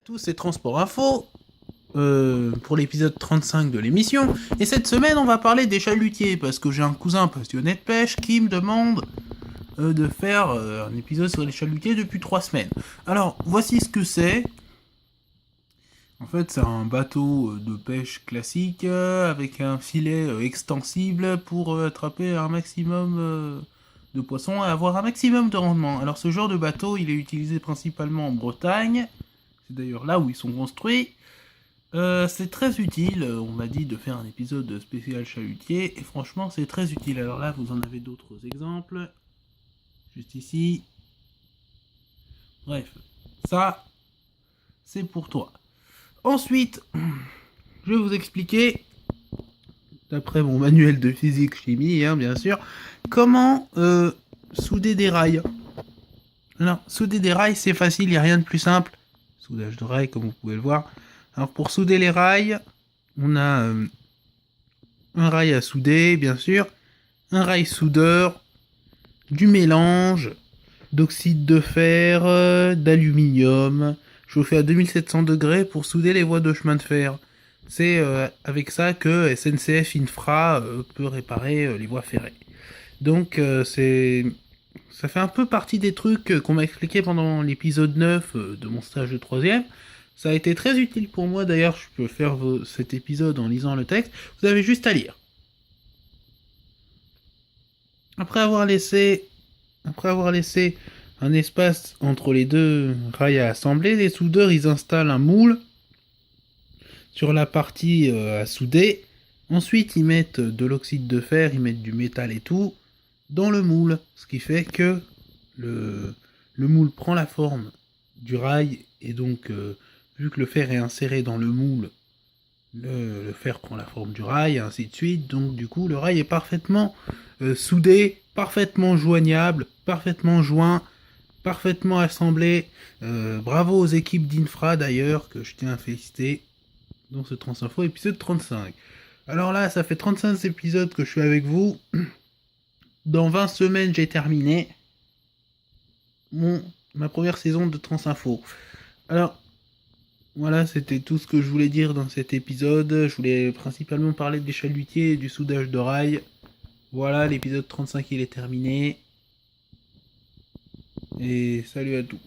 Tous ces transports info pour l'épisode 35 de l'émission. Et cette semaine, on va parler des chalutiers parce que j'ai un cousin passionné de pêche qui me demande de faire un épisode sur les chalutiers depuis 3 semaines. Alors, voici ce que c'est. En fait, c'est un bateau de pêche classique avec un filet extensible pour attraper un maximum de poissons et avoir un maximum de rendement. Alors, ce genre de bateau, il est utilisé principalement en Bretagne. C'est d'ailleurs là où ils sont construits. C'est très utile, on m'a dit de faire un épisode spécial chalutier, et franchement c'est très utile. Alors là, vous en avez d'autres exemples, juste ici. Bref, ça, c'est pour toi. Ensuite, je vais vous expliquer, d'après mon manuel de physique-chimie, bien sûr, comment souder des rails. Alors, souder des rails, c'est facile, il n'y a rien de plus simple. Soudage de rails, comme vous pouvez le voir. Alors, pour souder les rails, on a un rail à souder, bien sûr, un rail soudeur, du mélange d'oxyde de fer, d'aluminium, chauffé à 2700 degrés pour souder les voies de chemin de fer. C'est avec ça que SNCF Infra peut réparer les voies ferrées. Donc ça fait un peu partie des trucs qu'on m'a expliqué pendant l'épisode 9 de mon stage de 3ème. Ça a été très utile pour moi, d'ailleurs je peux faire cet épisode en lisant le texte. Vous avez juste à lire. Après avoir laissé un espace entre les deux rails à assembler, les soudeurs ils installent un moule sur la partie à souder. Ensuite ils mettent de l'oxyde de fer, ils mettent du métal et tout dans le moule, ce qui fait que le moule prend la forme du rail, et donc vu que le fer est inséré dans le moule, le fer prend la forme du rail, et ainsi de suite. Donc du coup le rail est parfaitement soudé, parfaitement joignable, parfaitement joint, parfaitement assemblé. Bravo aux équipes d'Infra d'ailleurs, que je tiens à féliciter dans ce Transinfo épisode 35. Alors là, ça fait 35 épisodes que je suis avec vous. Dans 20 semaines, j'ai terminé ma première saison de Transinfo. Alors, voilà, c'était tout ce que je voulais dire dans cet épisode. Je voulais principalement parler des chalutiers et du soudage de rails. Voilà, l'épisode 35 il est terminé. Et salut à tous.